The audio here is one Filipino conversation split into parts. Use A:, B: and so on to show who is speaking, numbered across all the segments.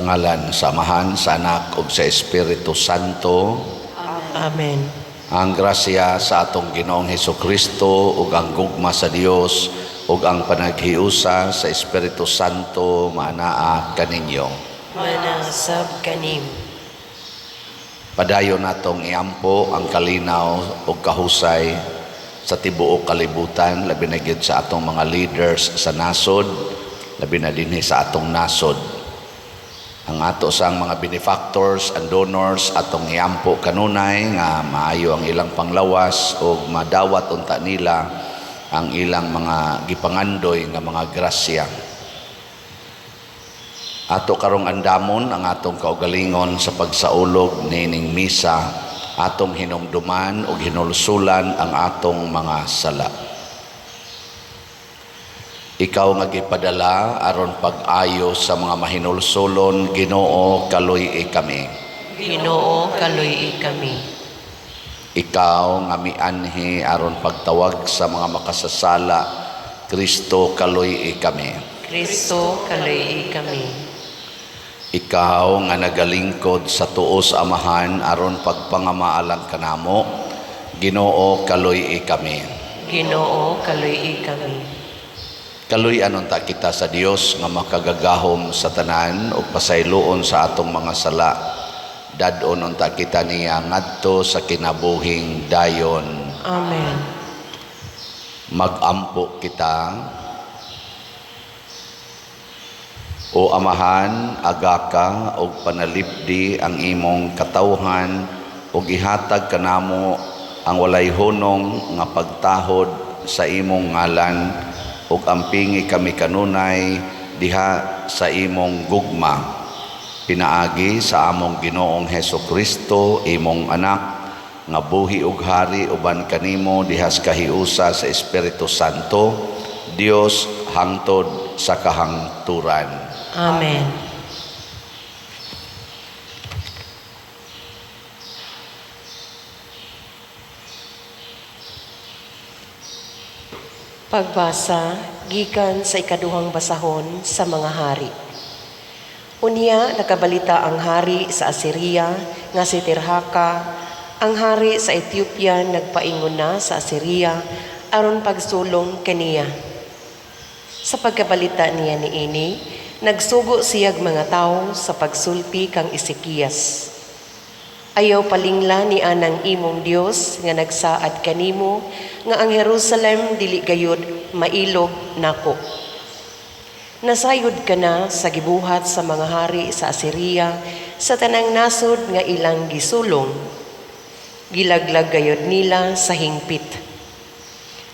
A: ngalan sa Amahan, sa Anak ug sa Espiritu Santo.
B: Amen.
A: Ang grasya sa atong Ginoong Hesukristo ug ang gugma sa Dios ug ang panaghiusa sa Espiritu Santo maanaa kaninyo.
B: Manasab kanim.
A: Padayon natong iampo ang kalinaw ug kahusay sa tibuok kalibutan, labi na gyud sa atong mga leaders sa nasod, labi na dinhi sa atong nasod. Ang ato sang mga benefactors and donors atong iampo kanunay nga maayo ang ilang panglawas ug madawat unta nila ang ilang mga gipangandoy nga mga grasya. Ato karong andamon ang atong kaugalingon sa pagsaulog nining misa, atong hinumduman ug hinulsulan ang atong mga sala. Ikaw nga gipadala aron pag-ayo sa mga mahinulsulon, Ginoo, kaluy kami.
B: Ginoo, kaluy kami.
A: Ikaw nga mianhi aron pagtawag sa mga makasasala, Kristo, kaluy kami.
B: Kristo, kaluy kami.
A: Ikaw nga nagalingkod sa tuo sa Amahan aron pagpangamaalang kanamo, Ginoo, kaluy kami.
B: Ginoo, kaluy kami.
A: Kaluy anunta kita sa Dios nga makagagahom sa tanan ug pasayloon sa atong mga sala. Dadon unta kita niya ngadto sa kinabuhing dayon.
B: Amen.
A: Magampo kita. O Amahan, agaka og panalipdi ang imong katawhan ug ihatag kanamo ang walay hunong nga pagtahod sa imong ngalan ug ampingi kami kanunay diha sa imong gugma. Pinaagi sa among Ginoong Hesukristo, imong anak, nga buhi ug hari uban kanimo diha sa kahiusa sa Espiritu Santo, Dios hangtod sa kahangturan.
B: Amen. Pagbasa gikan sa ikaduhang basahon sa mga hari. Unya nakabalita ang hari sa Assyria nga si Tirhaka, ang hari sa Ethiopia nagpaingon na sa Assyria aron pagsulong kaniya. Sa pagkabalita niya niini, nagsugo siyag mga tao sa pagsulpi kang Ezekias. Ayaw palingla ni anang imong Dios nga nagsaad kanimo nga ang Jerusalem dili gayud mailog nako. Nasayod ka na sa gibuhat sa mga hari sa Assyria sa tanang nasod nga ilang gisulong. Gilaglag gayud nila sa hingpit.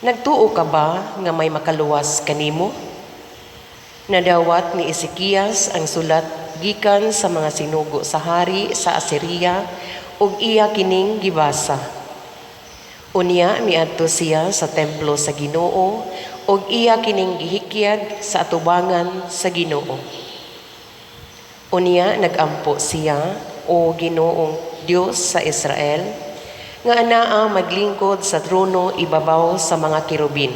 B: Nagtuo ka ba nga may makaluwas kanimo? Nadawat ni Ezekias ang sulat gikan sa mga sinugo sa hari sa Assyria ug iya kining gibasa. Unya miadto siya sa templo sa Ginoo ug iya kining gihikyag sa atubangan sa Ginoo. Unya nagampo siya, o Ginoong Dios sa Israel, nga anaa maglingkod sa trono ibabaw sa mga kirubin.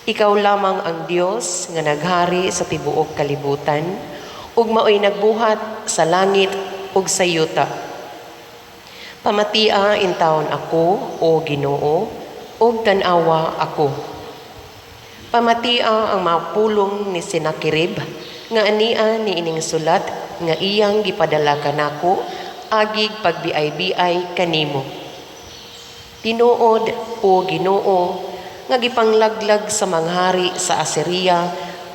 B: Ikaw lamang ang Dios nga naghari sa tibuok kalibutan ug maoy nagbuhat sa langit ug sa yuta. Pamatia in taon ako, o Ginoo, ug tan-awa ako. Pamatia ang mapulong ni Senakirib nga ania ni ining sulat nga iyang gipadala kanako agig pagbiay-biay kanimo. Tinuod, o Ginoo, nga gipanglaglag sa mga hari sa Assyria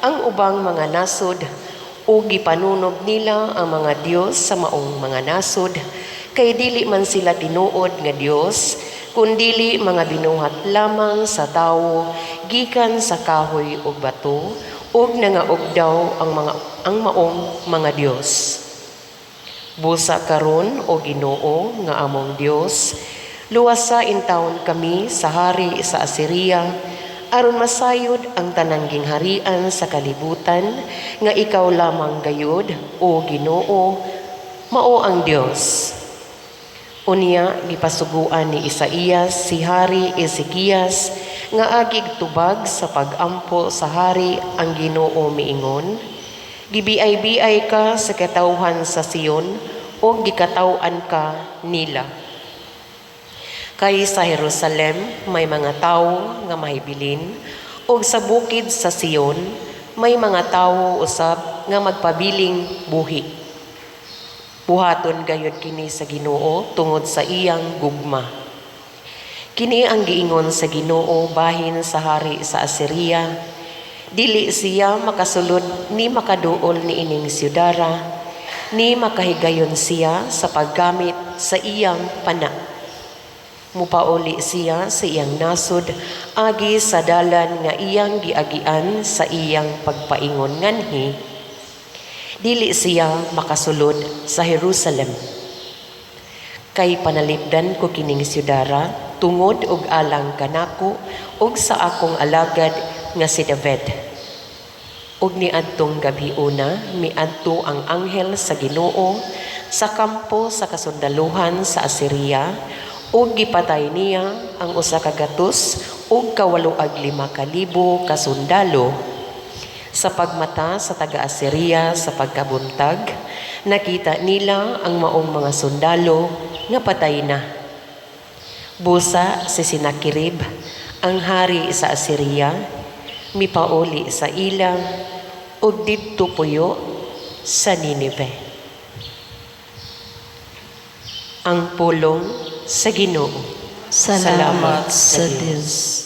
B: ang ubang mga nasod o gipanunog nila ang mga Dios sa maong mga nasod, kay dili man sila tinuod nga Dios, kundili mga binuhat lamang sa tawo gikan sa kahoy ug bato, ug nangaog daw ang maong mga Dios. Busa karon, o Ginoo nga among Dios, luwasa intawon kami sa hari sa Assyria aron masayod ang tanang gingharian sa kalibutan nga ikaw lamang gayud, o Ginoo, mao ang Dios. Unya gipasuguan ni Isaías si hari Ezekias nga agig tubag sa pagampo sa hari ang Ginoo miingon, Gibiay-biay ka sa katawhan sa Sion, o gikataw-an ka nila. Kay sa Jerusalem may mga tawo nga mahibilin, o sa bukid sa Sion may mga tawo usab nga magpabiling buhi. Buhaton gayud kini sa Ginoo tungod sa iyang gugma. Kini ang giingon sa Ginoo bahin sa hari sa Assyria: dili siya makasulod ni makaduol ni ining syudara, ni makahigayon siya sa paggamit sa iyang pana. Mupauli siya sa iyang nasod agi sa dalan nga iyang giagian sa iyang pagpaingon nganhi. Dili siya makasulod sa Jerusalem. Kay panalipdan ko kining syudara tungod og alang kanako og sa akong alagad nga si David. Ug niadtong gabi-una miadto ang anghel sa Ginoo sa kampo sa kasundaluhan sa Assyria, ug gipatay niya ang 100 ug 85,000 kasundalo. Sa pagmata sa taga-Assyria sa pagkabuntag, nakita nila ang maong mga sundalo nga patay na. Busa si Senakirib, ang hari sa Assyria, mipauli sa ila ug didto puyo sa Ninive. Ang pulong sa Ginoo.
C: Salamat sa Diyos.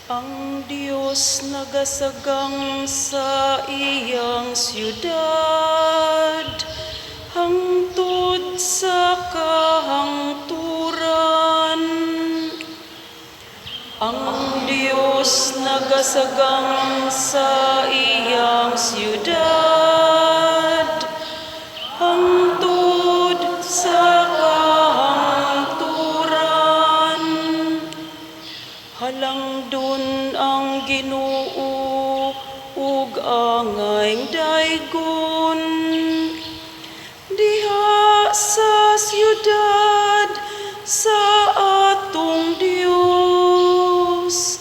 D: Ang Diyos nagasagang sa iyang siyudad, hangtod sa kahangturan. Ang Diyos nagasagang sa iyang siyudad, hangtod sa kahangturan. Halangdon ang Ginoo ug angayng daygon, diha sa siyudad sa atong Dios.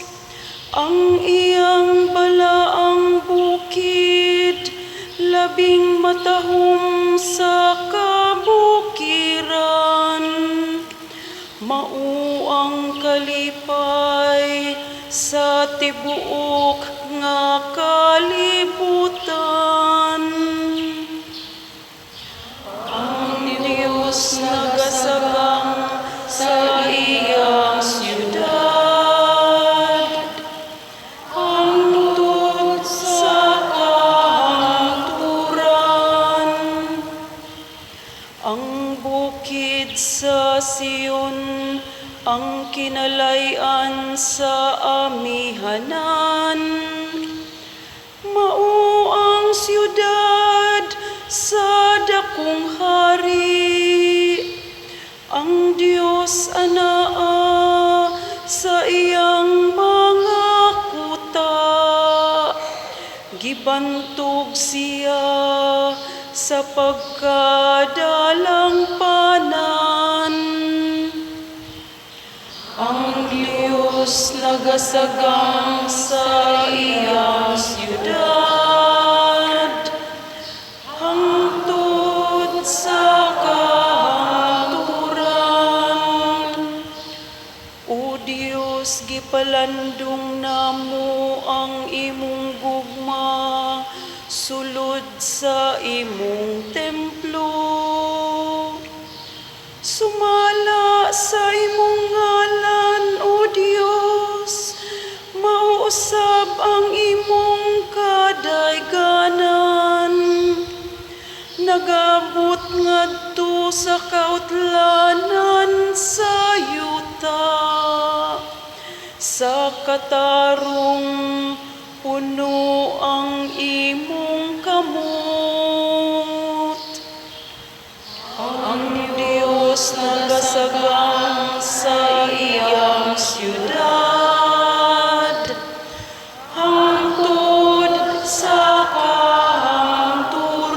D: Ang iyang balaang bukid, labing matahom sa kabukiran. Mao ang kalipay sa tibuok nga kalibutan. Ang Diyos nagasagang sa iyang siyudad, hangtod sa kahangturan. Ang bukid sa Sion, ang kinalayan sa amihanan. Mao ang siyudad sa dakong hari. Ang Diyos anaa sa iyang mga kuta. Gibantog siya sa pagkadalang panan. Ang Diyos nagasagang sa iyang siyudad, hangtod sa kahangturan. O Diyos, gipalandong namo ang imong gugma, sulod sa imong templo. Sumala sa imong ngalan, O Diyos, mausab ang imong kadayganan. Nagabot ngadto sa kautlanan sa yuta, sa katarong puno ang imong kamot. Ang Diyos nagasagang sa iyang siyudad, hangtod sa kahangturan.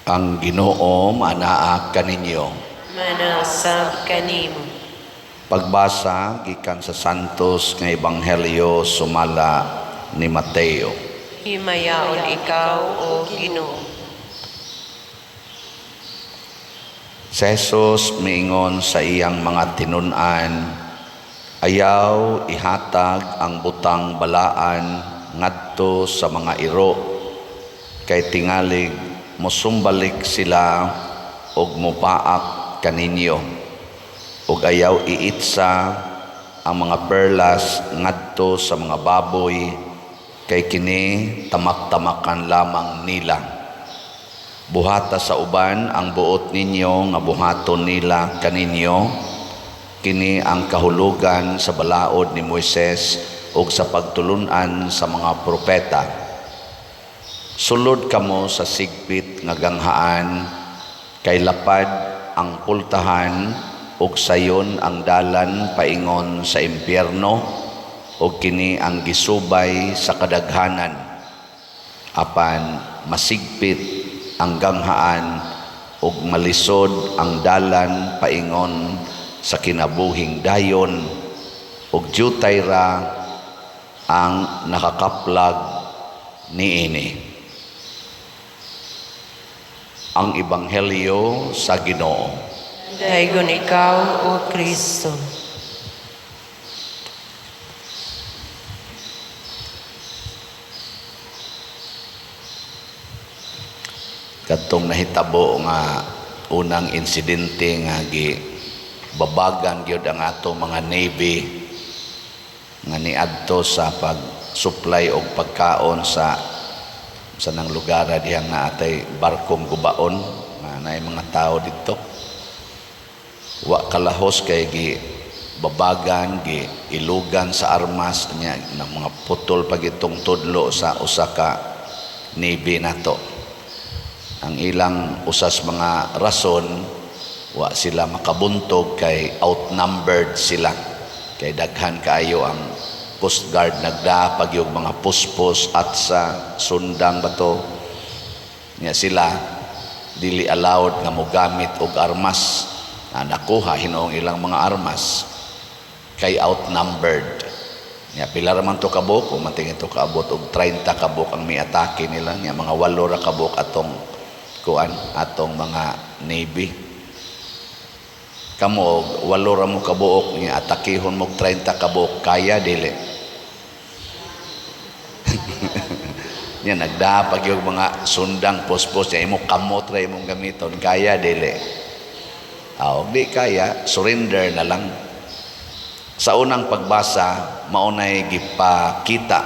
A: Ang Ginoo manaa kaninyo.
B: Manasab kanimo.
A: Pagbasa gikan sa Santos nga Ebanghelyo sumala ni Mateo.
B: Himayaon ikaw, O Ginoo.
A: Si Jesus miingon sa iyang mga tinun-an, ayaw ihatag ang butang balaan ngadto sa mga iro, kay tingalig mosumbalik sila og mopaak kaninyo, ug ayaw iitsa ang mga perlas ngadto sa mga baboy, kay kini tamak-tamakan lamang nila. Buhata sa uban ang buot ninyo nga buhaton nila kaninyo, kini ang kahulugan sa balaod ni Moises ug sa pagtulunan sa mga propeta. Sulod kamo sa sigpit nga ganghaan, kay lapad ang pultahan ug sayon ang dalan paingon sa impyerno, ug kini ang gisubay sa kadaghanan. Apan masigpit ang ganghaan ug malisod ang dalan paingon sa kinabuhing dayon, ug diutay ra ang nakakaplag niini. Ang Ebanghelyo sa Ginoo.
B: Daygon ikaw, O Kristo.
A: Kadtong nahitabo nga unang insidente nga babagan gyud ang ato mga Navy nga niadto sa pag-supply og pagkaon sa nang lugar dihang naatay barkong gubaon nga naay mga tao didto. Wa kalahos kay babagan ilugan sa armas niya ng mga putol pagitong tudlo sa usa ka Navy nato. Ang ilang usas mga rason, wa sila makabuntog kay outnumbered sila. Kay daghan kaayo ang Coast Guard nagdaapag yung mga puspos at sa sundang bato. Nya sila dili allowed nga mogamit og armas na nakuha hinoong ilang mga armas kay outnumbered. Nya pila ra man to kabuk, kung matingin to kaabot og 30 kabuk ang miatake nila, nya mga 8 ra kabuk atong mga Navy. Kamo 8 ra mo kabuok niya atakihon mo 30 kabuok, kaya dili. Nya nagdapag yung mga sundang pospos niya imo kamot ra imong gamiton, kaya dili. Di kaya surrender na lang. Sa unang pagbasa maunay gipakita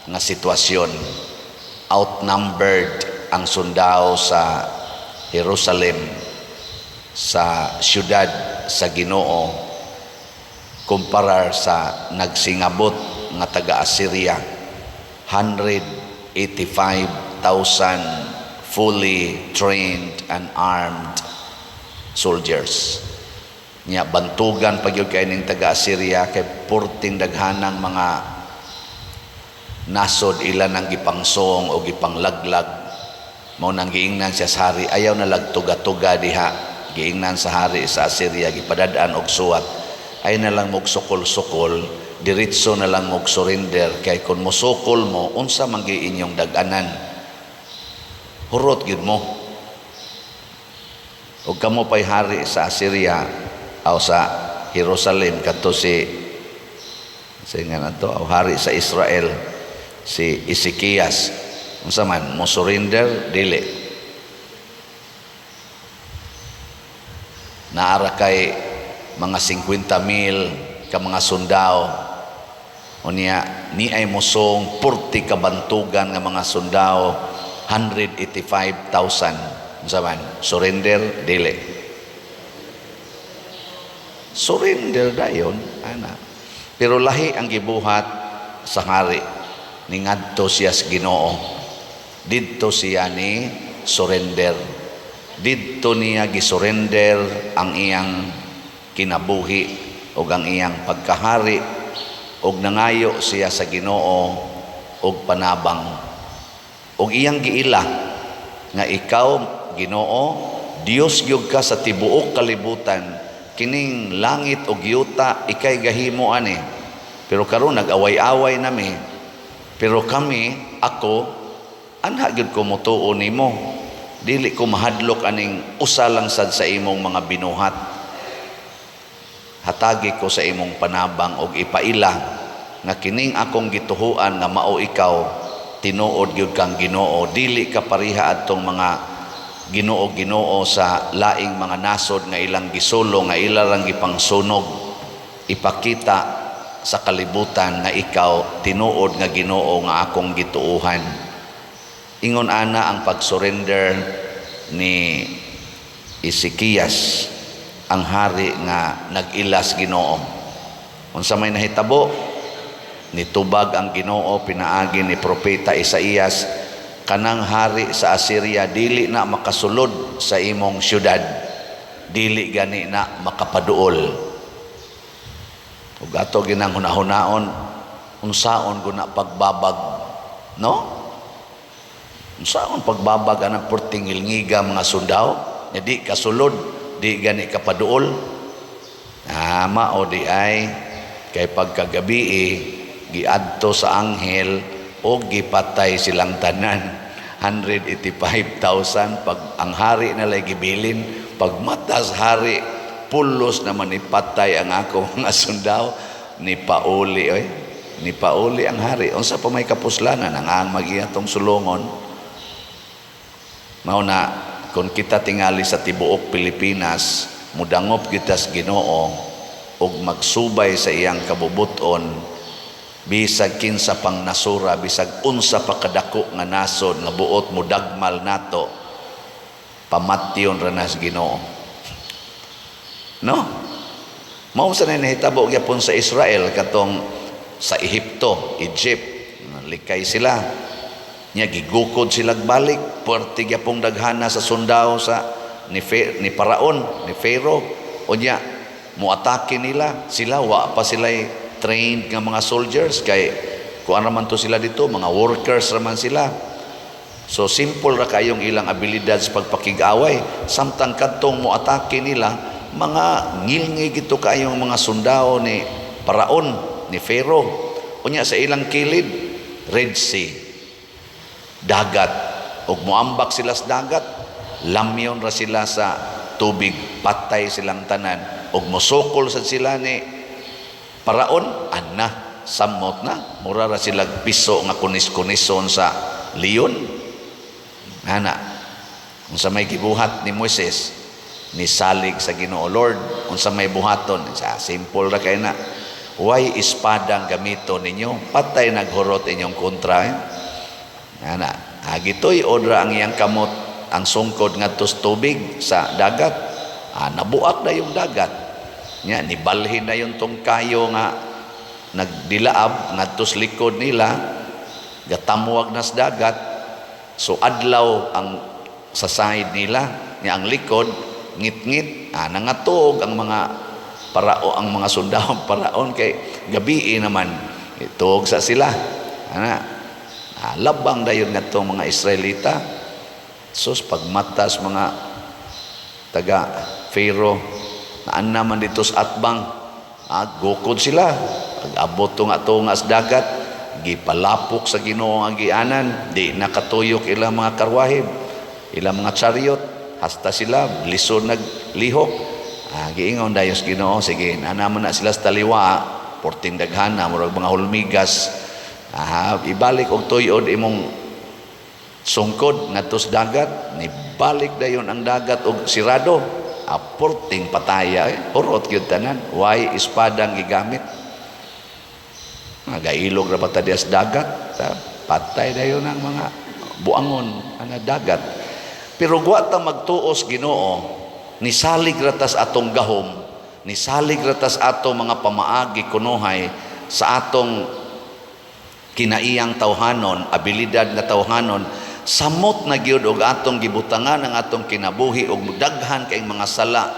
A: nga sitwasyon, outnumbered ang sundao sa Jerusalem, sa siyudad sa Ginoo, kumparar sa nagsingabot nga taga-Assyria, 185,000 fully trained and armed soldiers. Nya bantugan pagyud kay ning taga-Assyria kay purting daghanang mga nasod ilan ang gipangsong o gipanglaglag. Mao nang giingnan siya sa hari, ayaw na lagtuga-tuga diha, giingnan sa hari sa Assyria, gipadadaan og suwat, ay na lang mog sukol-sukol, diretso na lang mog surrender, kay kung musukol mo unsa man gi inyong daganan, hurot gid mo. Ug kamo pay hari sa Assyria o sa Jerusalem kadto si nga nato hari sa Israel si Ezekias, unsa man mo surrender dili. Naara kay mga 50,000 ka mga sundao, unya ni ay mosong 40 ka bantugan nga mga sundao, 185,000. Unsa man surrender dili. Surrender dayon ana. Pero lahi ang gibuhat sa hari, ningadto siya sa Ginoo. Didto siya ni surrender. Didto niya gisurrender ang iyang kinabuhi ug ang iyang pagkahari, ug nangayo siya sa Ginoo og panabang. Ug iyang giila nga ikaw Ginoo, Dios gyud ka sa tibuok kalibutan, kining langit ug yuta ikay gahimo ani. Pero karon nag-away-away nami. Pero kami, ako, anha gyud ko mutuo nimo. Dili ko mahadlok aning usa lang sad sa imong mga binuhat. Hatagi ko sa imong panabang og ipaila nga kining akong gituhuan nga mao ikaw, tinuod gyud kang Ginoo. Dili ka pariha adtong mga Ginoo sa laing mga nasod nga ilang gisulo, nga ilang gipangsunog. Ipakita sa kalibutan nga ikaw tinuod nga Ginoo nga akong gituuhan. Ingon ana ang pag-surrender ni Ezekias, ang hari nga nag-ilas Ginoo. Unsa may nahitabo, nitubag ang Ginoo pinaagi ni propeta Isaías, kanang hari sa Assyria dili na makasulod sa imong syudad, dili gani na makapaduol. Ug ato ginang hunahunaon, unsaon guna pagbabag, no? Unsaon pagbabag anang perting ilngiga mga sundao, nga di kasulod, di gani kapaduol. Mao di ay kay pagkagabi giadto sa anghel o gipatay silang tanan 185,000. Pag ang hari na lay gibilin, pag matas hari pulos naman ipatay ang ako mga sundao, ni pauli ang hari. Unsa pa may kapuslanan ang magiatong sulongon. Mao na kung kita tingali sa tibuok Pilipinas, mudangop kita sa Ginoo ug magsubay sa iyang kabubuton, bisag kinsa pang nasura, bisag unsa pa kadako nga nasod nga buot mo dagmal nato, pamatyon ra nas Ginoo. No? Mao sa nahitabo gyapon sa Israel katong sa Egypt, likay sila. Nya gigukod sila balik, puwerte gyapong daghana sa sundao sa ni Paraon, ni Pharaoh. O nya muatake nila, sila wa pa sila'y trained nga mga soldiers, kay kung ano man to sila dito, mga workers raman sila. So simple ra kayong ilang abilidad sa pagpakig-away. Samtang kadtong mo atake nila, mga ngilngi gito kayong mga sundao ni Paraon, ni Pharaoh. Unya sa ilang kilid, Red Sea, dagat. Ug moambak sila sa dagat, lamyon ra sila sa tubig, patay silang tanan. Ug mosukol sad sila ni Paraon, samot na, mura ra sila piso nga kunis-kunison sa leon. Unsa may gibuhat ni Moises, ni salig sa Ginoo, Lord, unsa may buhaton, simple ra kay na, why espadang gamiton ninyo, patay naghurot inyong kontra. Gitoy odra ang iyang kamot, ang sungkod ngadto sa tubig sa dagat. Nabuak na yung dagat. Nya nibalhin na yung tong kayo nga nagdilaab ngadto sa likod nila, gatamuwag na sa dagat. So adlaw ang sa side nila, nya ang likod ngit-ngit. Nangatog ang mga ang mga sundao Paraon, kay gabi naman itog sa sila. Labang dayon ngadtong mga Israelita. Sus pagmatas mga taga Pharaoh, naan naman dito sa atbang, gukod sila. Pag-abot tunga sa dagat, gipalapok sa Ginoo ang gianan, di nakatuyok ilang mga karwahib, ilang mga chariot, hasta sila lisod naglihok. Giingon dayon sa Ginoo, sige, naman na sila sa taliwa, porting daghana, murag mga hulmigas, ibalik og tuyod imong sungkod ngadto sa dagat, nibalik dayon ang dagat og sirado. Porting pataya, urot yun tanan. Why espadang gigamit? Nagailog ra pata dias dagat, patay dayon ang mga buangon ang dagat. Pero guwata magtuos Ginoo, nisalig ratas atong gahom, nisalig ratas atong mga pamaagi kunuhay sa atong kinaiyang tawhanon, abilidad na tawhanon. Samot na gyud og atong gibutangan ang atong kinabuhi og daghan kay mga sala.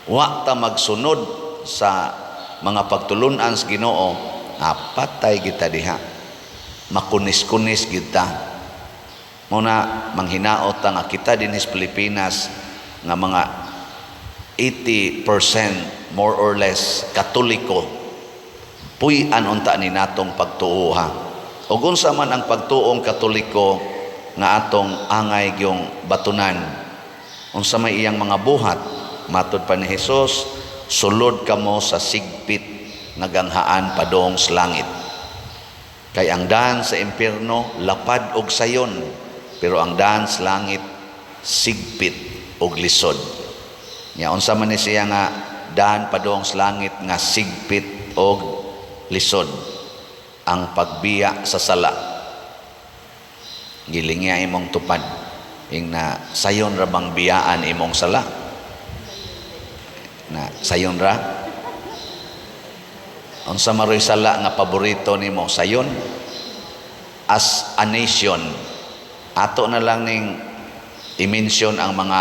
A: Wa ta magsunod sa mga pagtulunan sa Ginoo, patay kita diha. Makunis-kunis kita. Muna manghinaot nga kita din sa Pilipinas nga mga 80% more or less Katoliko. Puy-an unta ni natong pagtuo ha. Ug unsa man ang pagtuong Katoliko nga atong angay gyung batunan. Unsa may iyang mga buhat, matud pa ni Hesus, sulod kamo sa sigpit nga ganghaan padong sa langit. Kay ang daan sa impyerno lapad og sayon, pero ang daan sa langit sigpit og lisod. Nya unsa man ni siya nga daan padong sa langit nga sigpit og lisod? Ang pagbiya sa sala. Gilingya imong tupad. Ing na sayon ra bang biyaan imong sala? Na sayon ra? Unsa maroy sala nga paborito nimo? Sayon? As a nation, ato na lang ning i-mention ang mga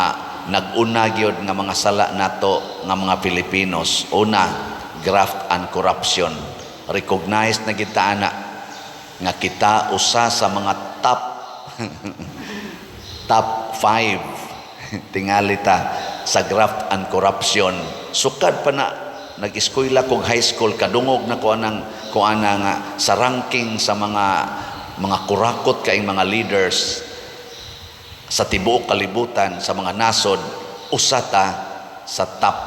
A: nag-una gyud nga mga sala nato nga mga Pilipinos. Una, graft and corruption. Recognized na kita nga kita usa sa mga top 5 tingali ta sa graft and corruption. Sukad pa na nag-eskwela kog high school, kadungog na ko ana nga sa ranking sa mga kurakot kaing mga leaders sa tibuok kalibutan sa mga nasod, usa ta sa top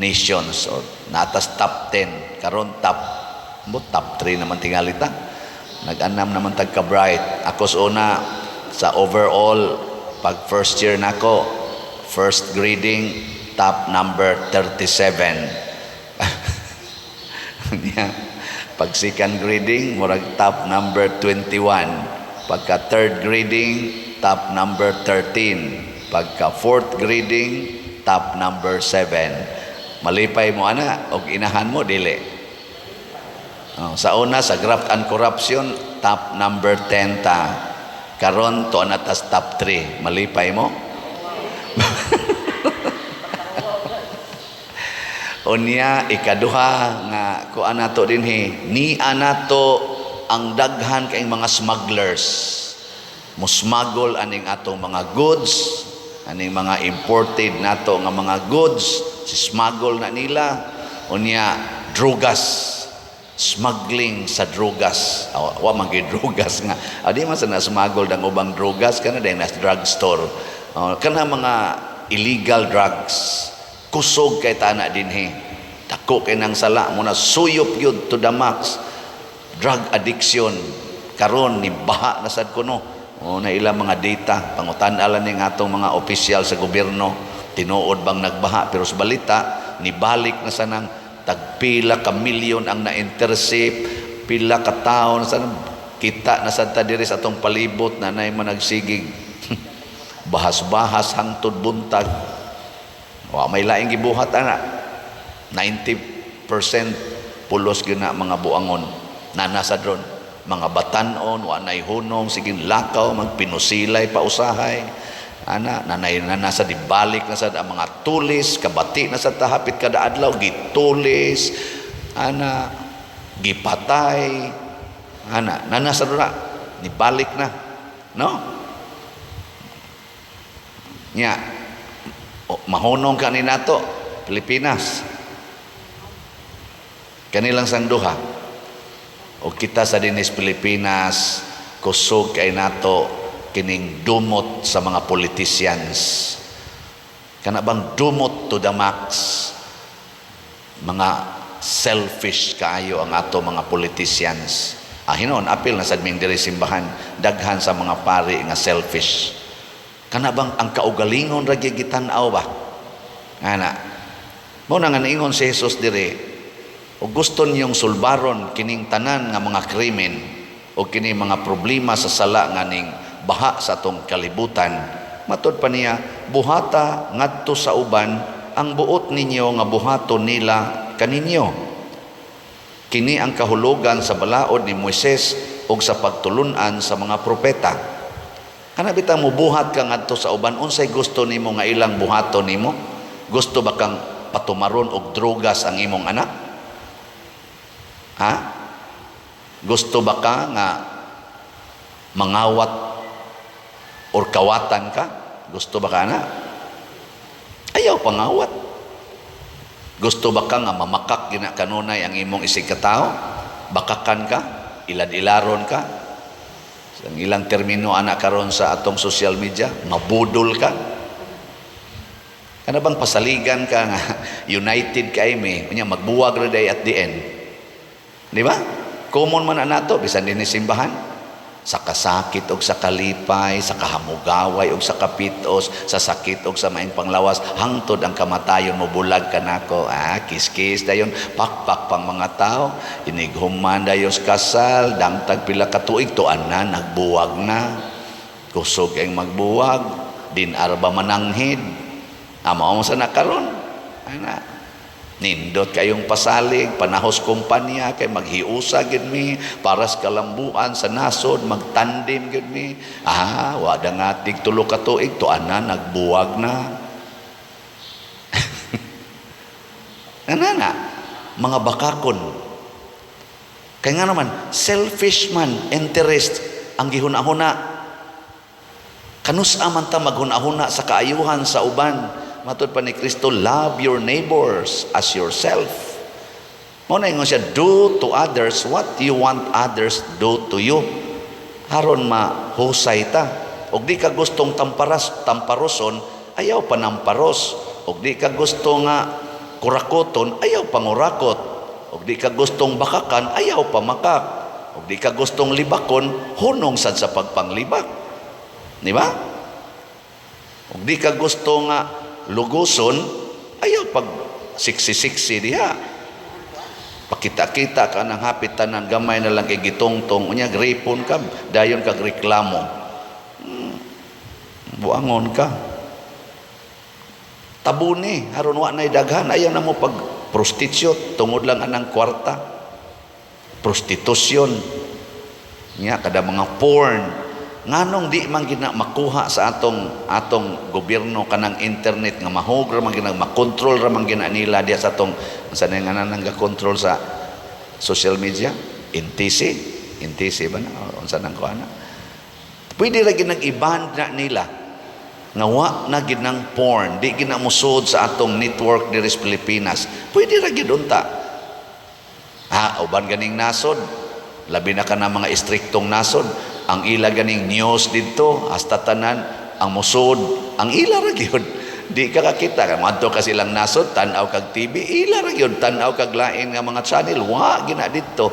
A: nations or natas top 10 karon top 3 naman tingali ta. Nag-anam naman tagka bright. Ako sa una sa overall pag first year nako, first grading top number 37. Pag second grading murag top number 21. Pagka third grading top number 13. Pagka fourth grading top number 7. Malipay mo ana og inahan mo dili. Sa una sa graft and corruption top number 10 ta. Karon to na tas top 3. Malipay mo? Unya ikaduha nga kuan nato dinhi, ni anato ang daghan kay mga smugglers. Musmagol aning atong mga goods, aning mga imported nato nga mga goods, si smuggle na nila. Unya drugas, smuggling sa drugas. Wa man gyud drugas nga. Di man sa smuggle dang ubang drugas kana dai nas drugstore. Kana mga illegal drugs. Kusog kay tana dinhi. Dako kay nang sala mo na suyop yun to the max. Drug addiction karon ni baha na sad kuno. Na ilang mga data pangutan-alan ning atong mga opisyal sa gobyerno, tinuod bang nagbaha, pero sa balita nibalik na sanang tagpila ka milyon ang na-intercept, pila ka taon sa kita na sa diri sa atong palibot na nay managsigig bahas-bahas hangtod buntag. Wa may laing gibuhat ana. 90% pulos gyud na mga buangon na nasa dron. Mga batanon, wa nay hunong, siging lakaw, magpinusilay pa usahay. Ana nanay na nasa dibalik na sad ang mga tulis, kabati na sa tahapit kada adlaw gitulis, ana gipatay, ana nasa na nibalik na, no? Nya mahunong kani nato Pilipinas. Kanilang sang duha. O kita sa dinis Pilipinas kusog kay nato kining dumot sa mga politicians. Kana bang dumot to the max. Mga selfish kaayo ang ato mga politicians. Hinon apil na sad ming diri simbahan, daghan sa mga pari nga selfish. Kana bang ang kaugalingon ra gyud gitan-aw ba? Ana. Mo na nga niingon si Jesus diri, o gusto niyong sulbaron kining tanan nga mga krimen o kining mga problema sa sala nga ning baha sa atong kalibutan, matud pa niya, buhata ngadto sa uban ang buot ninyo nga buhaton nila kaninyo. Kini ang kahulugan sa balaod ni Moises ug sa pagtulunan sa mga propeta. Kana bitaw mo buhat ka ngadto sa uban, unsay gusto nimo nga ilang buhaton nimo? Gusto ba kang patumaron og drogas ang imong anak? Ha? Gusto ba ka nga mangawat or kawatan ka? Gusto ba ka na? Ayaw pangawat. Gusto ba ka nga mamakak gina kanunay ang imong isig katao? Bakakan ka? Ilad-ilaron ka? Ang ilang termino anak karon sa atong social media, mabudol ka? Kana bang pasaligan ka nga united kay me, unya magbuwag ra day at the end. Di ba? Common man na nato bisan din simbahan. Sa kasakit og sa kalipay, sa kahamugaway og sa kapitos, sa sakit og sa maing panglawas, hangtod ang kamatayon mo bulag ka nako. Kiss-kiss dayon, pakpak pang mga tao, inighuman dayon sa kasal, damtag pila ka tuig tuan na nagbuwag na. Kusog ang magbuwag, din arba mananghid. Mao sa nakaron. Ana. Nindot kayong pasalig, panahos kumpanya, kay maghiusa gid mi, para sa kalambuan sa nasod, magtandim gid mi. Wada nga tig tulo ka tuig, tuan na, nagbuwag na. Nanana, mga bakakon. Kaya nga naman, selfish man, interest, ang gihuna-huna. Kanusa man ta maghuna-huna sa kaayuhan sa uban. Matod pa ni Kristo, love your neighbors as yourself. Muna yung siya, do to others what you want others do to you. Haron mahusay ta. Og di ka gustong tamparoson, ayaw pa namparos. Og di ka gusto nga kurakoton, ayaw pa ngurakot. Og di ka gustong bakakan, ayaw pa makak. Og di ka gustong libakon, hunong sad sa pagpanglibak. Di ba? Og di ka gusto nga luguson, ayaw pag siksi-siksi diha. Pakita-kita ka ng hapitanan, gamay na lang kay gitongtong, unya gripon ka, dayon kag reklamo. Buangon ka. Tabuni, haron wa nay daghan, ayaw na mo pag prostitute, tungod lang anang kwarta. Prostitusyon. Nya kada mga porn. Nganong di man gina makuha sa atong gobyerno kanang internet nga mahog ra man gina makontrol ra man gina nila diya sa atong sa nga nang ga-control sa social media, NTC ba na unsa nang kuana. Pwede ra ginang i-ban na nila nga wa na ginang porn, di gina musod sa atong network diri sa Pilipinas. Pwede ra gid unta. Uban ganing nasod, labi na ka na mga istriktong nasod. Ang ila ganing news dito, hasta tanan, ang musod, ang ila ra gyud. Di ka kakita, madto ka silang nasod, tanaw kag TV, ila ra gyud, tanaw kag lain nga mga channel, wa gina dito.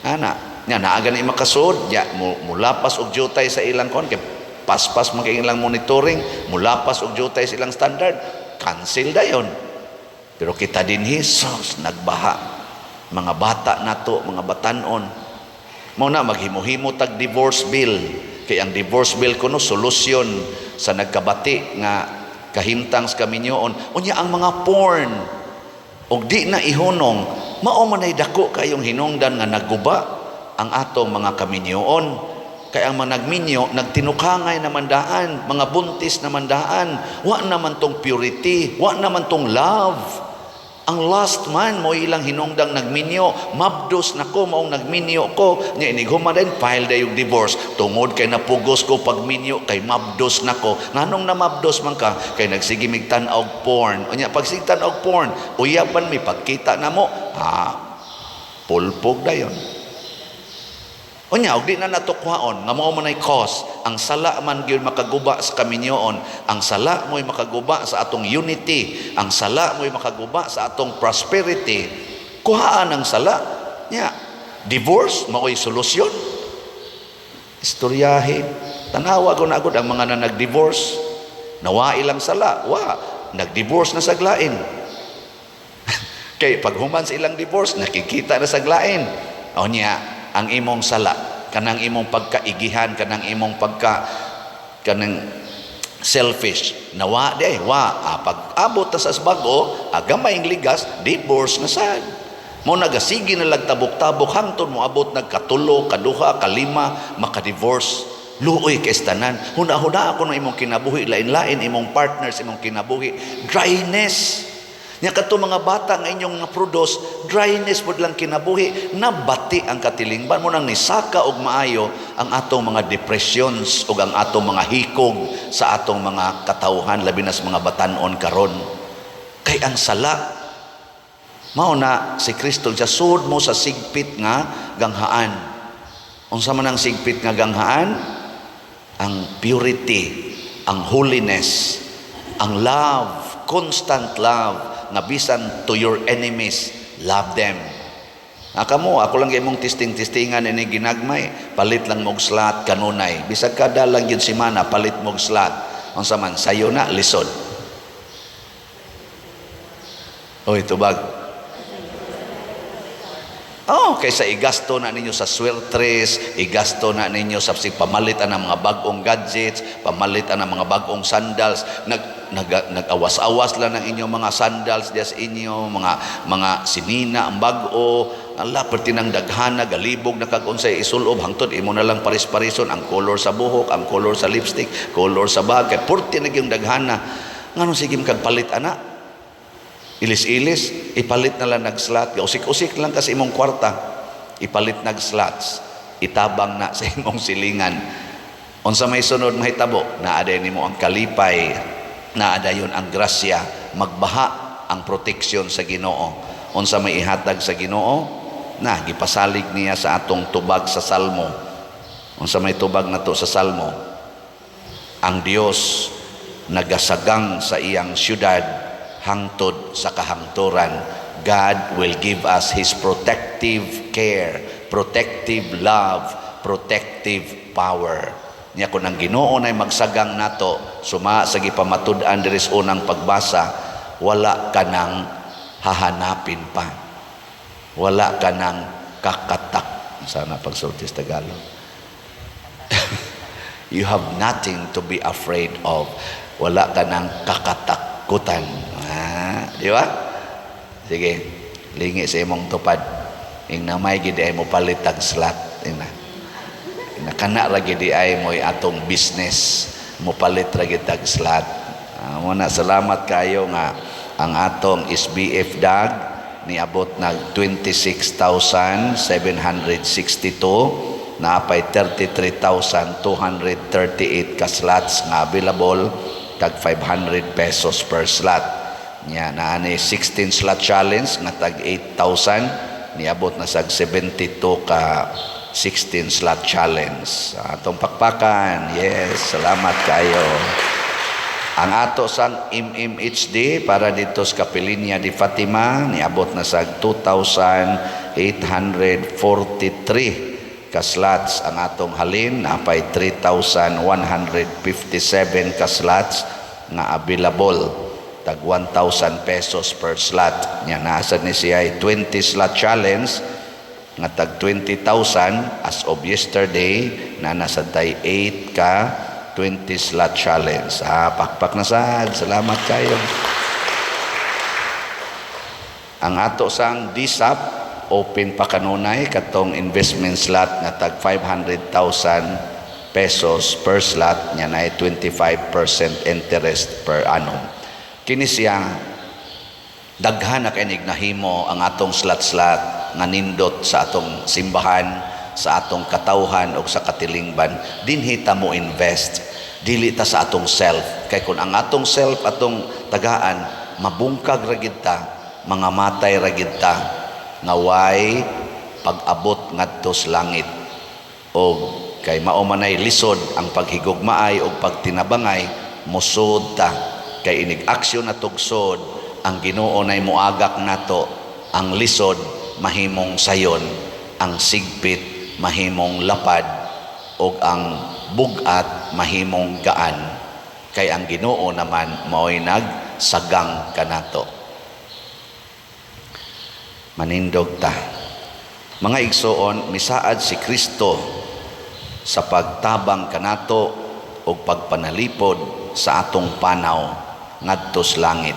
A: Ana, nya naa gani makasud, ya mulapas og jutay sa ilang kon kay paspas man kay ilang monitoring, mulapas og jutay sa ilang standard, cancel dayon. Pero kita dinhi sos nagbaha. Mga bata nato, mga batanon, mao na maghimo-himo tag divorce bill. Kay ang divorce bill kuno solusyon sa nagkabati nga kahimtang sa kaminyoon. Unya ang mga porn og di na ihunong, mao man ay dako kayong hinungdan nga nagguba ang atong mga kaminyoon. Kay ang mga nagminyo nagtinukangay na mandaan, mga buntis na mandaan, wa naman tong purity, wa naman tong love. Ang last man mo ilang hinungdang nagminyo, mabdos na ko maong nagminyo ko, nya inighuman din file dayong divorce tungod kay napugos ko pagminyo kay mabdos na ko. Nganong na mabdos man ka kay nagsige mig tan-og porn. Unya pag sig tan-og porn, uyapan mi pagkita namo, pulpog dayon. Unya og di na natukwaon nga mao man ay cause, ang sala man gyud makaguba sa kaminyoon, ang sala mo'y makaguba sa atong unity, ang sala mo'y makaguba sa atong prosperity. Kuhaan ang sala nya divorce mao'y solusyon. Istoryahe, tanawa ko na agud ang mga na nag-divorce, nawa ilang sala, nag-divorce na saglain. Kay paghuman sa ilang divorce, nakikita na saglain. O niya, ang imong sala, kanang imong pagkaigihan, kanang imong kanang selfish, nawa di ay, pag abot ta sa bago, agamay ang ligas, divorce na sad. Mo nagasigi na lagtabok-tabok, hangtod mo abot nagkatulo, kaduha, kalima, makadivorce. Luoy kay tanan. Huna-huna ako ng imong kinabuhi, lain-lain imong partners, imong kinabuhi. Dryness. Nya kadto mga bata nga inyong nga produce, dryness pod lang kinabuhi, nabati ang katilingban mo nang nisaka og maayo ang atong mga depressions ug ang atong mga hikog sa atong mga katawhan labi na sa mga batan-on karon. Kay ang sala mao na si Kristo siya sud mo sa sigpit nga ganghaan. Unsa man ang sigpit nga ganghaan? Ang purity, ang holiness, ang love, constant love, nga bisan to your enemies, love them. Kamo, ako lang imong tisting-tistingan ini ginagmay, palit lang mog slot kanunay. Bisag kada lang yun simana, palit mog slot. Unsa man, sayo na, lisod. Oy, tubag. Oh, kaysa igasto na ninyo sa swertres, igasto na ninyo sa pamalitan ng mga bagong gadgets, pamalitan ng mga bagong sandals, nag-awas-awas lang ng inyong mga sandals diya sa inyo, mga sinina ang bago, ala perti ng daghana, galibog na kag-unsay isulob, hangtod imo na lang paris-parison ang color sa buhok, ang color sa lipstick, color sa bag, kay perti na yung daghana. Ngano sige kagpalit ana? Ilis-ilis, ipalit na lang nag-slot. Usik-usik lang kasi imong kwarta. Ipalit nag-slots. Itabang na sa imong silingan. Unsa may sunod mahitabo, naada nimo ang kalipay, naada yun ang grasya, magbaha ang proteksyon sa Ginoo. Unsa may ihatag sa Ginoo, na gipasalig niya sa atong tubag sa Salmo. Unsa may tubag nato sa Salmo? Ang Dios nagasagang sa iyang syudad hangtod sa kahangturan. God will give us His protective care, protective love, protective power. Niya kung ang Ginoo na magsagang nato, suma sa gipamatud-an diri sa unang pagbasa, wala ka nang hahanapin pa. Wala ka nang kakatak. Sana pagsulti sa Tagalog. You have nothing to be afraid of. Wala ka nang kakatakutan. Di ba? Sige, lingi sa imong tupad. Ing namay gid ay mo palit tag slot. Nakana ra gid ay mo atong business mo palit ra gid tag slot. Muna salamat kayo nga ang atong SBF DAG niabot nag 26,762 na apay 33,238 ka slots nga available tag 500 pesos per slot. Nya na ani 16 slot challenge nga tag 8,000 niabot na sag 72 ka 16 slot challenge. Atong pakpakan. Yes, salamat kayo. Ang ato sang MMHD para dito sa Kapilinya di Fatima niabot na sag 2,843 ka slots. Ang atong halin napay 3,157 ka slots nga available tag 1,000 pesos per slot. Nya nasa ni siya 20 slot challenge nga tag 20,000 as of yesterday na nasa tay 8 ka 20 slot challenge. Pakpak na sad. Salamat kayo. Ang ato sang DSAP open pa kanunay katong investment slot nga tag 500,000 pesos per slot nya na 25% interest per annum. Kini siya daghan na kinig nahimo ang atong slot-slot nga nindot sa atong simbahan, sa atong katawhan o sa katilingban. Dinhi ta mo invest, dili ta sa atong self. Kay kung ang atong self atong tagaan, mabungkag ra gid ta, mga matay ra gid ta, nga way pag-abot ngadto sa langit. O kay mao manay lisod ang paghigugmaay o pagtinabangay, musud ta. Kay inig aksyon na tugsod, ang Ginoo nay muagak nato, ang lisod mahimong sayon, ang sigpit mahimong lapad, o ang bugat mahimong gaan. Kay ang Ginoo naman mao'y nagsagang kanato. Manindog ta. Mga igsoon, misaad si Kristo sa pagtabang kanato o pagpanalipod sa atong panaw ngadto sa langit.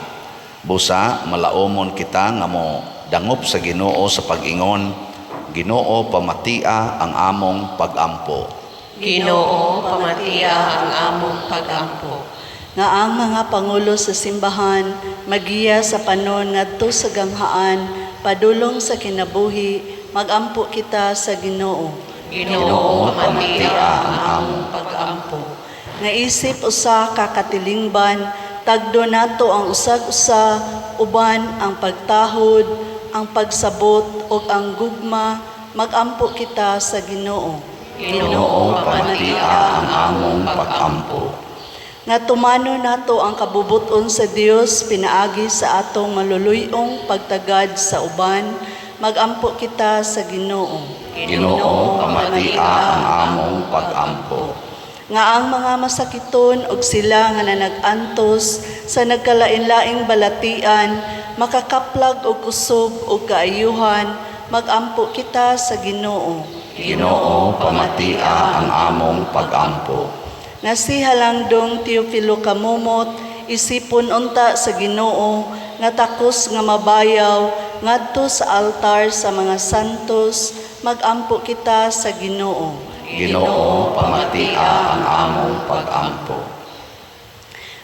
A: Busa malaomon kita nga mo dangop sa Ginoo sa pag-ingon, Ginoo pamatia ang among pag-ampo.
B: Ginoo pamatia ang among pag-ampo.
C: Nga ang mga pangulo sa simbahan magiya sa panon ngadto sa ganghaan, padulong sa kinabuhi, magampo kita sa Ginoo.
D: Ginoo, pamatia ang among pag-ampo.
C: Nga isip usa ka katilingban, tagdo nato ang usag-usa, uban ang pagtahod, ang pagsabot ug ang gugma, magampo kita sa Ginoo.
A: Ginoo, pamatia ang among pag-ampo.
C: Nga tumano nato ang kabubuton sa Dios pinaagi sa atong maluluyong pagtagad sa uban, magampo kita sa Ginoo.
A: Ginoo, pamatia ang among pag-ampo.
C: Nga ang mga masakiton og sila nga nanag-antos sa nagkalain-laing balatian, makakaplag og kusog og kaayuhan, magampo kita sa Ginoo.
A: Ginoo, pamatia ang among pag-ampo.
C: Nga si Halangdong Teofilo Kamumot, isipon unta sa Ginoo, nga takos nga mabayaw, ngadto sa altar sa mga santos, magampo kita sa Ginoo.
A: Ginoo, pamatia ang among pag-ampo.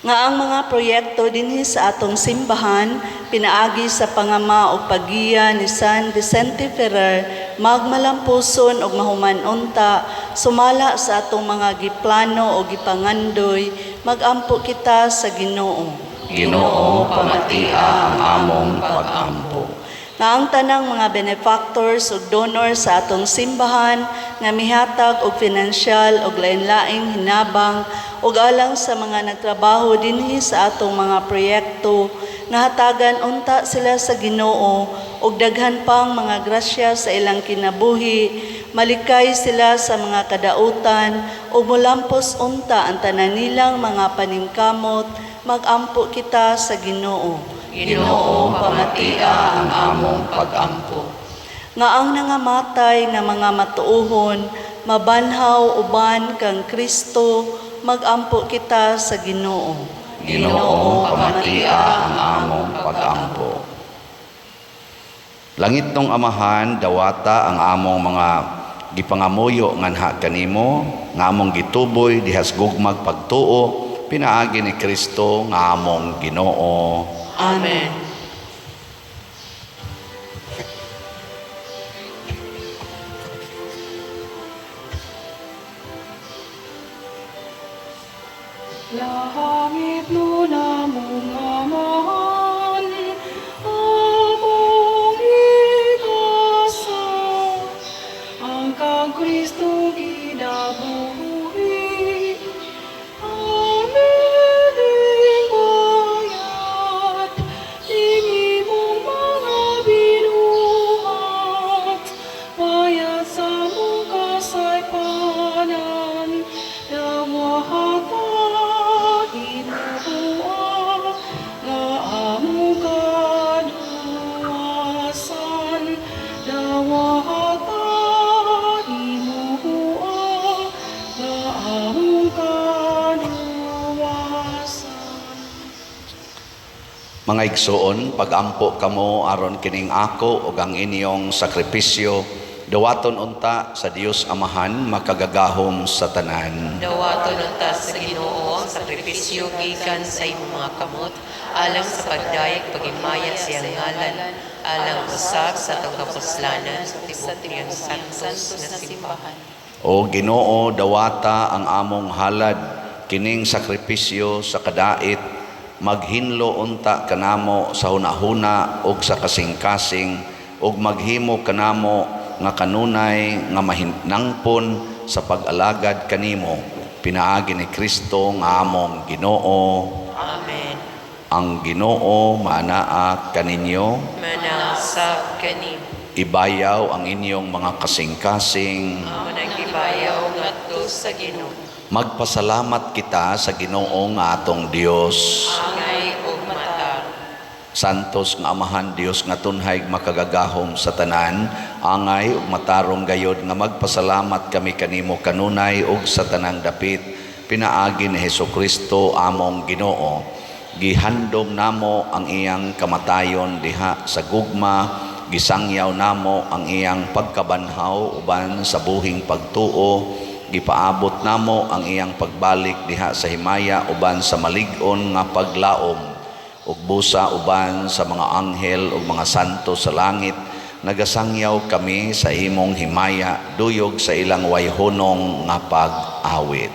C: Nga ang mga proyekto dinhi sa atong simbahan, pinaagi sa pangama o paggiya ni San Vicente Ferrer, magmalampuson og mahuman unta, sumala sa atong mga giplano o gipangandoy, magampo kita sa Ginoo.
A: Ginoo, pamatia ang among pag-ampo.
C: Nga ang tanang mga benefactors ug donors sa atong simbahan nga mihatag og pinansyal og lain-laing hinabang ug alang sa mga nagtrabaho dinhi sa atong mga proyekto nga hatagan unta sila sa Ginoo ug daghan pang mga grasya sa ilang kinabuhi, malikay sila sa mga kadautan ug molampos unta ang tanan nilang mga paningkamot, magampo kita sa Ginoo.
A: Ginoo, pamatia ang among pag-ampo.
C: Nga ang nangamatay nga mga matuohon, mabanhaw uban kang Kristo, magampo kita sa Ginoo.
A: Ginoo, pamatia ang among pag-ampo. Langit nung Amahan, dawata ang among mga gipangamuyo nganha kanimo, nga among gituboy dihas gugmag pagtuo, pinaagi ni Kristo nga among Ginoo.
D: Amen. Langit mo na mong amahan, among ikasa, ang kang Kristo ginabuhi, aming bayat, tingi mong mga binuhat, bayat sa mong kasaypanan, dawahata inuwa, nga among kaluwasan, dawahata inuwa, nga among kaluwasan.
A: Mga igsoon, pagampo kamo aron kining ako ug ang inyong sakripisyo, dawaton unta sa Dios Amahan makagagahom sa tanan.
B: Dawaton unta sa Ginoo ang sakripisyo gikan sa imong mga kamot, alang sa pagdayeg pagimaya sa iyang ngalan, alang usab sa atong kapuslanan sa tibuok niyang santos nga simbahan.
A: O Ginoo, dawata ang among halad kining sakripisyo sa kadait, maghinlo unta kanamo sa hunahuna ug sa kasing-kasing ug maghimo kanamo nga kanunay nga mahinangpon sa pag-alagad kanimo, pinaagi ni Kristo nga among Ginoo.
B: Amen.
A: Ang Ginoo maanaa kaninyo,
B: Manasab kanim,
A: ibayaw ang inyong mga kasing-kasing.
B: managibayaw ngadto sa Ginoo.
A: Magpasalamat kita sa Ginoo nga atong Dios.
B: Angay ug matar.
A: Santos nga Amahan Dios nga tunhay makagagahom sa tanan, angay ug matarong gayod nga magpasalamat kami kanimo kanunay ug sa tanang dapit, pinaagi ni Hesukristo among Ginoo. Gihandom namo ang iyang kamatayon diha sa gugma, gisangyaw namo ang iyang pagkabanhaw uban sa buhing pagtuo, gipaabot namo ang iyang pagbalik diha sa himaya uban sa malig-on nga paglaom. ug busa uban sa mga anghel ug mga santo sa langit, nagasangyaw kami sa imong himaya duyog sa ilang wayhonong nga pag-awit.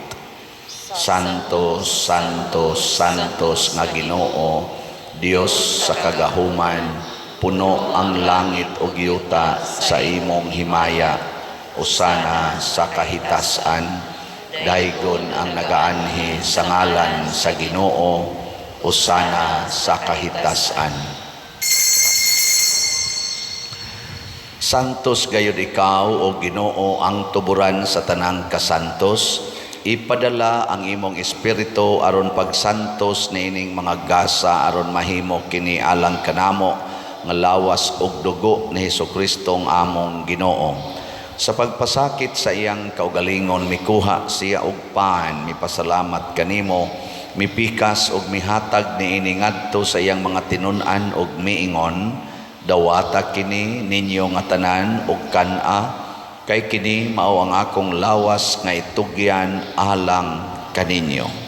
A: Santos, Santos, Santos nga Ginoo, Dios sa kagahuman, puno ang langit ug yuta sa imong himaya. Usana sa kahitasan, daygon ang nagaanhi sa ngalan sa Ginoo. Usana sa kahitasan. Santos gayud ikaw o Ginoo ang tuburan sa tanang kasantos. Ipadala ang imong espiritu aron pagsantos niining mga gasa aron mahimo kini alang kanamo nga lawas ug dugo ni Hesukristo ang among Ginoo. Sa pagpasakit sa iyang kaugalingon mikuha siya og pan, mipasalamat kanimo, mipikas ug mihatag niini ngadto sa iyang mga tinun-an ug miingon, dawata kini ninyo nga tanan ug kan-a, kay kini mao ang akong lawas nga itugyan alang kaninyo.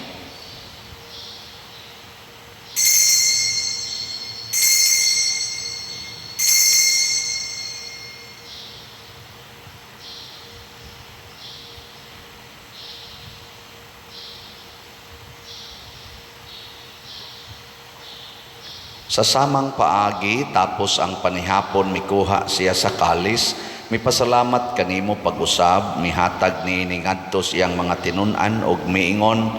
A: Sa samang paagi tapos ang panihapon mikuha siya sa kalis, mipasalamat kanimo pag-usab, mihatag niini ngadto siyang mga tinun-an ug miingon,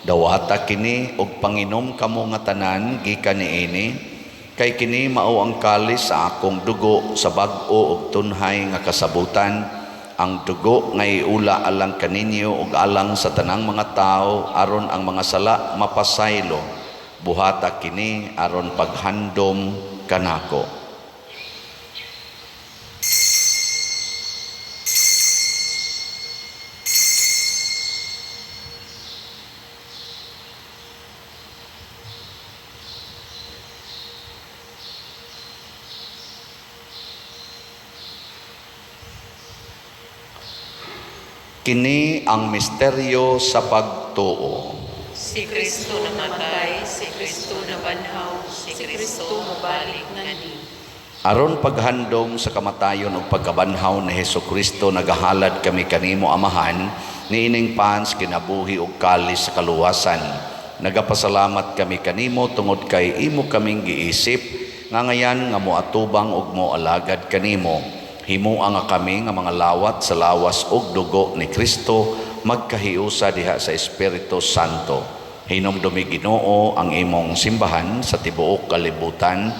A: dawata kini ug panginom kamo nga tanan gikan niini, kay kini mao ang kalis sa akong dugo sa bag-o ug tunhay nga kasabutan, ang dugo nga iula alang kaninyo ug alang sa tanang mga tao aron ang mga sala mapasaylo. Buhata kini aron paghandom kanako. Kini ang misteryo sa pagtuo.
E: Si Kristo namatay, si Kristo nabanhaw, si Kristo mabalik ngani.
A: Aron paghandom sa kamatayon ug pagkabanhaw ni Hesukristo nagahalad kami kanimo Amahan niining pans kinabuhi ug kalis sa kaluwasan. Nagapasalamat kami kanimo tungod kay imo kaming giisip nga ngayan nga moatubang ug moalagad kanimo. Himuang nga kami nga mga lawat sa lawas ug dugo ni Kristo magkahiusa diha sa Espiritu Santo. Hinumdumi Ginoo ang imong simbahan sa tibuok kalibutan.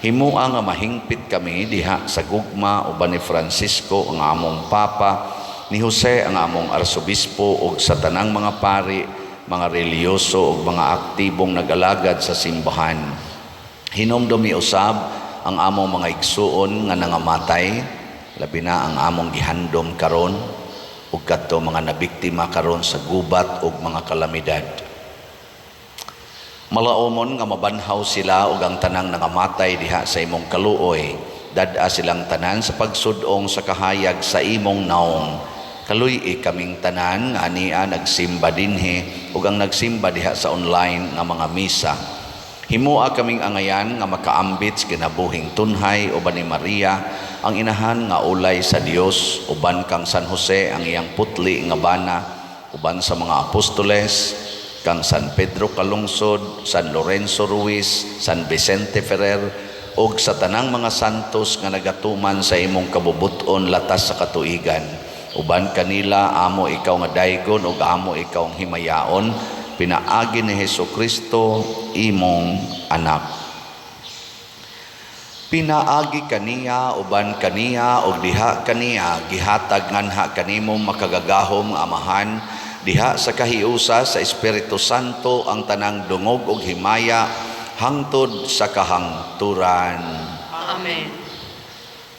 A: Himuang nga mahingpit kami diha sa gugma uban ni Francisco ang among Papa, ni Jose ang among Arsobispo ug sa tanang mga pari, mga reliyoso ug mga aktibong nag-alagad sa simbahan. Hinumdumi usab ang among mga igsuon nga nangamatay, labi na ang among gihandom karon ug kadto mga nabiktima karon sa gubat ug mga kalamidad. Malaumon nga mabanhaw sila ug ang tanang nangamatay diha sa imong kaluoy, dad-a silang tanan sa pagsud-ong sa kahayag sa imong naong. Kaluy kaming tanan nga ania nagsimba dinhi ug ang nagsimba diha sa online nga mga misa. Himua kaming angayan nga makaambit sa kinabuhing tunhay uban ni Maria, ang inahan nga ulay sa Dios, uban kang San Jose ang iyang putli nga bana, uban sa mga apostoles, kang San Pedro Calungsod, San Lorenzo Ruiz, San Vicente Ferrer, ug sa tanang mga santos nga nagatuman sa imong kabubuton latas sa katuigan. Uban kanila amo ikaw nga daygon ug amo ikaw ang himayaon, pinaagi ni Hesukristo imong anak. Pinaagi kaniya uban kaniya ug diha kaniya gihatag nganha kanimo makagagahom nga Amahan, diha sa kahiusa sa Espiritu Santo ang tanang dungog ug himaya hangtod sa kahangturan.
E: Amen.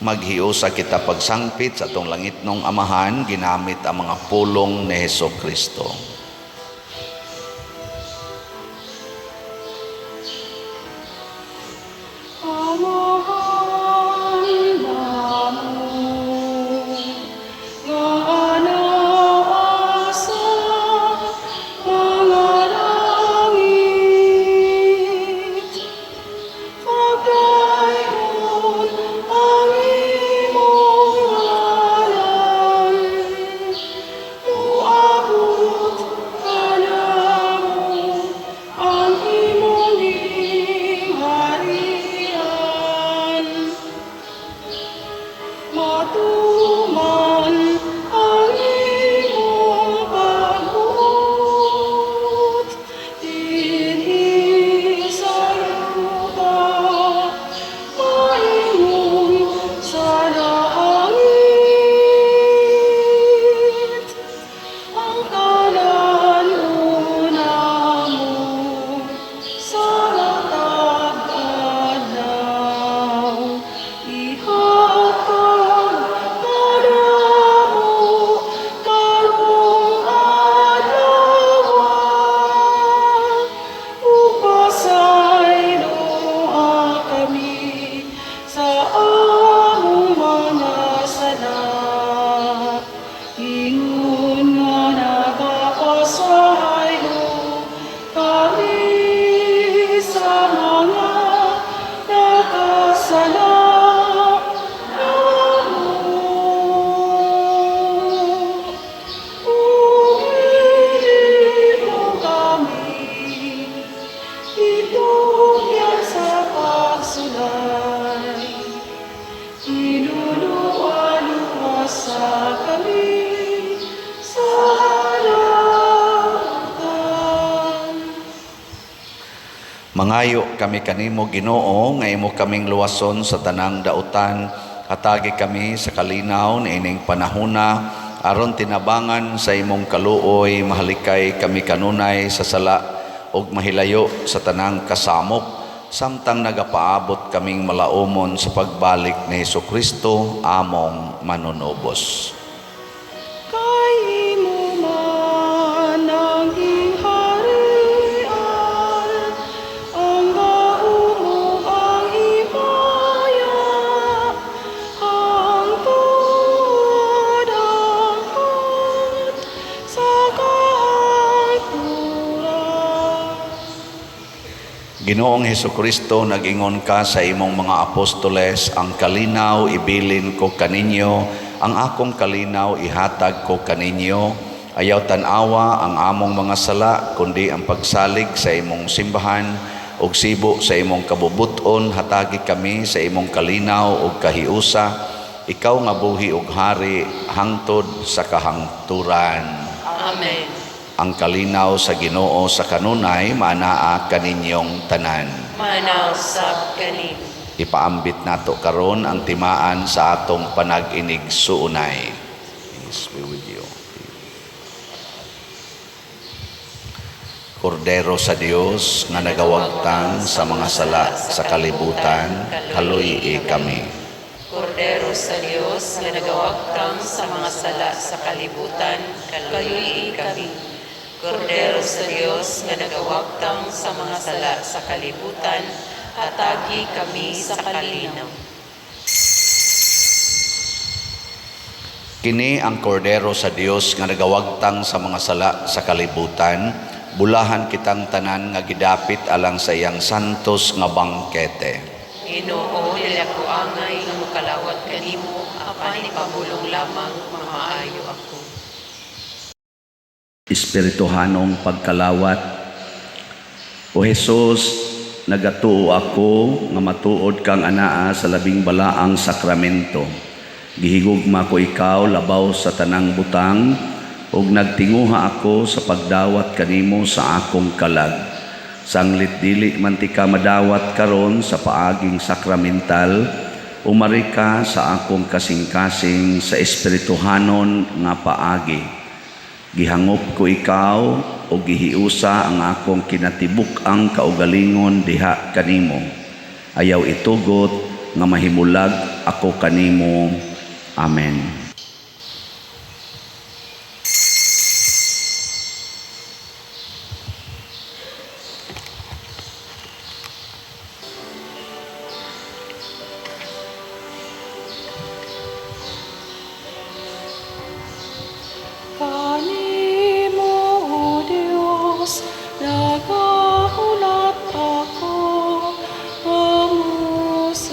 A: Maghiusa kita pagsangpit sa atong langitnong Amahan ginamit ang mga pulong ni Hesukristo. Mangayo kami kanimo Ginoo nga imo kaming luwason sa tanang dautan, hatagi kami sa kalinaw ni ining panahuna aron tinabangan sa imong kaluoy, mahalikay kami kanunay sa sala ug mahilayo sa tanang kasamok, samtang nagapaabot kaming malaumon sa pagbalik ni Hesukristo among manunubos.
D: Kay imo man ang gingharian, ang gaumog ang himaya, hangtod hangtod sa kahangturan.
A: Ginoong Hesukristo, nag-ingon ka sa imong mga apostoles, ang kalinaw ibilin ko kaninyo, ang akong kalinaw ihatag ko kaninyo. Ayaw tanawa ang among mga sala, kundi ang pagsalig sa imong simbahan, ug sibo sa imong kabubuton, hatagi kami sa imong kalinaw ug kahiusa. Ikaw nga buhi ug hari, hangtod sa kahangturan.
E: Amen.
A: Ang kalinaw sa Ginoo sa kanunay, manaa kaninyong tanan.
E: Manaw sab kanin.
A: Ipaambit nato karon ang timaan sa atong panag-inig suunay. Peace be with you. Kordero sa Dios nga nagawagtang sa mga sala sa kalibutan, kaluy kami.
E: Kordero sa Dios nga nagawagtang sa mga sala sa kalibutan, kaluy kami. Kordero sa Dios nga nagawagtang sa mga sala sa kalibutan, hatagi kami sa kalinaw.
A: Kini ang kordero sa Dios nga nagawagtang sa mga sala sa kalibutan, bulahan kitang tanan nga gidapit alang sa iyang santos nga bangkete.
E: Ginoo, dili ako angay nga mokalawat kanimo, apan ipabulong lamang mamaayo ako.
A: Espirituhanong pagkalawat. O Jesus, nagatuo ako nga matuod kang anaa sa labing balaang sakramento. Gihigugma ko ikaw labaw sa tanang butang, ug nagtinguha ako sa pagdawat kanimo sa akong kalag. Sanglit dili man ti ka madawat karon sa paaging sakramental, umari ka sa akong kasing-kasing sa espirituhanon nga paagi. Gihangop ko ikaw o gihiusa ang akong kinatibuk ang kaugalingon diha kanimo. Ayaw itugot nga mahimulag ako kanimo. Amen.
D: Kanimo, O Diyos, nagahulat ako, mamusunod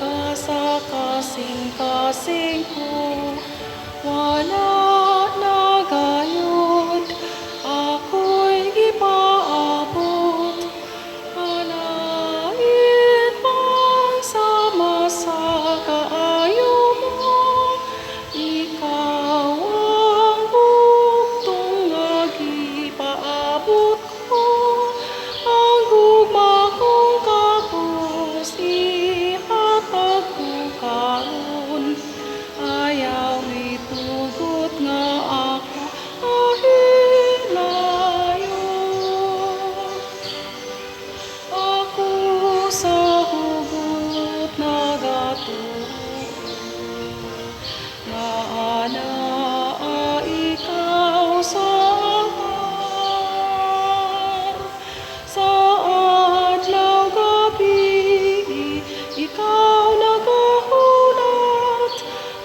D: ka sa kasing-kasing ko. Wala na gayud, ako'y ipaabot, alain pang sama sa kaayo mo. Ikaw ang buktong nagipaabot ko, ang gugma kong kapos, ihatag ko karon. Ayaw itugot nga ako ahilayo. Ako sa hugot nagatuo, nga anaa ikaw sa akin. Sa adlaw gabi, ikaw nagahulat,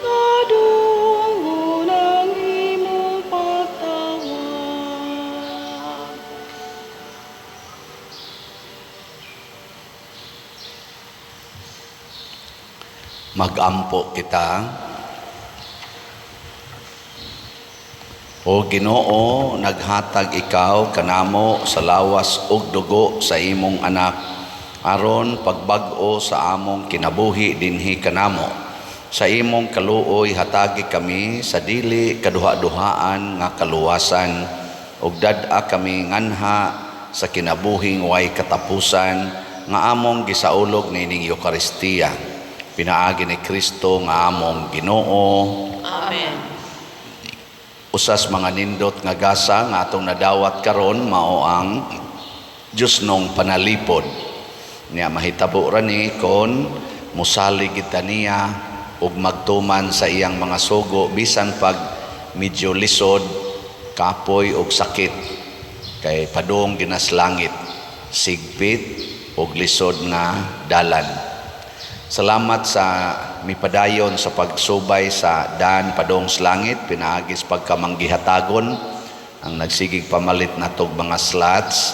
D: nga dungo ng imong pagtawag.
A: Magampo kita. O Ginoo, naghatag ikaw kanamo sa lawas ug dugo sa imong anak, aron pagbag-o sa among kinabuhi dinhi kanamo. Sa imong kaluoy hatagi kami sa dili kaduha-duhaan nga kaluwasan, ug dad-a kami nganha sa kinabuhing way katapusan nga among gisaulog nining Eucharistia. Pinaagi ni Kristo nga among Ginoo.
E: Amen.
A: Usas mga nindot nga gasa nga atong nadawat karon mao ang Diyos nung panalipod. Niya mahitabo ra ni kon musalig kita niya ug magtuman sa iyang mga sugo bisan pag medyo lisod, kapoy ug sakit. Kay padung ginaslangit, sigpit ug lisod nga dalan. Salamat sa mipadayon sa pagsubay sa daan padong langit, pinaagis pagkamanggihatagon ang nagsigig pamalit natog mga slots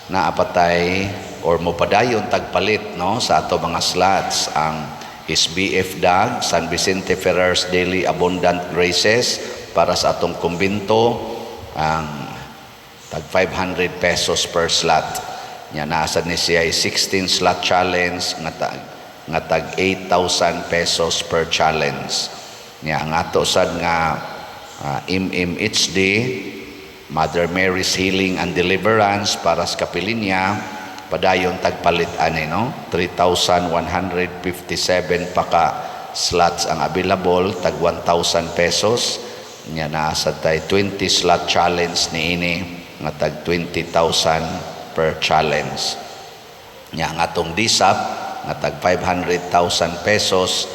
A: na apatay or mopadayon tagpalit no sa ato mga slots ang SBF DAG, San Vicente Ferrer's Daily Abundant Graces para sa atong kumbinto ang tag 500 pesos per slot. Nya naasad ni siya 16 slot challenge nga tag 8,000 pesos per challenge. Nya ang ato sad nga MMHD Mother Mary's Healing and Deliverance para sa Kapilinya padayon tagpalit ani no 3,157 pa ka slots ang available tag 1,000 pesos. Nya naasad tay 20 slot challenge niini nga tag 20,000 per challenge. Nya ang atong DSAP nga tag 500,000 pesos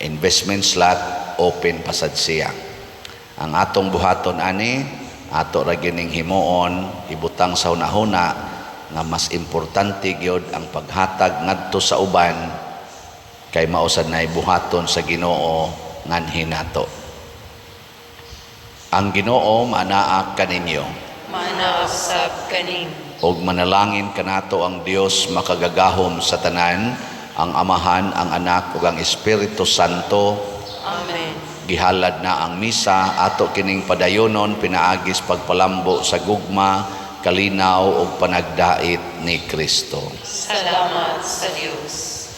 A: investment slot open pasad siya. Ang atong buhaton ani ato ra gining himuon ibutang sa hunahuna nga mas importante gyud ang paghatag ngadto sa uban kay mausad na buhaton sa Ginoo nganhi nato. Ang Ginoo manaa kaninyo.
E: Manaasab kaning.
A: Og manalangin kanato ang Dios makagagahom sa tanan, ang Amahan, ang Anak ug ang Espiritu Santo.
E: Amen.
A: Gihalad na ang misa ato kining padayonon pinaagis pagpalambo sa gugma, kalinaw ug panagdait ni Kristo.
E: Salamat sa Dios.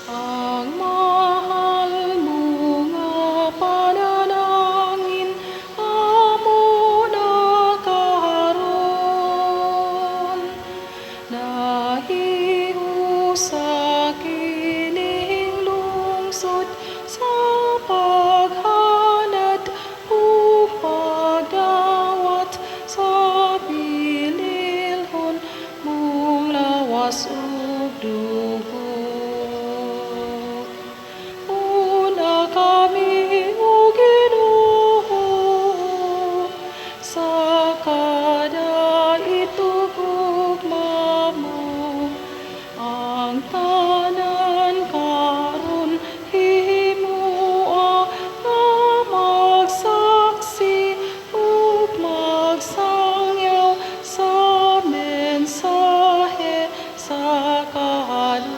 D: Ang mahal mo nga panalangin amo na karon nahiu sa kining lungsod sa paghanad ug pagdawat sa bililhon mong lawas ug dugo. Una kami o Ginoo sa kada itugugma mo ang tanan karon himua nga magsaksi ug magsangyaw sa mensahe sa kaluwasan.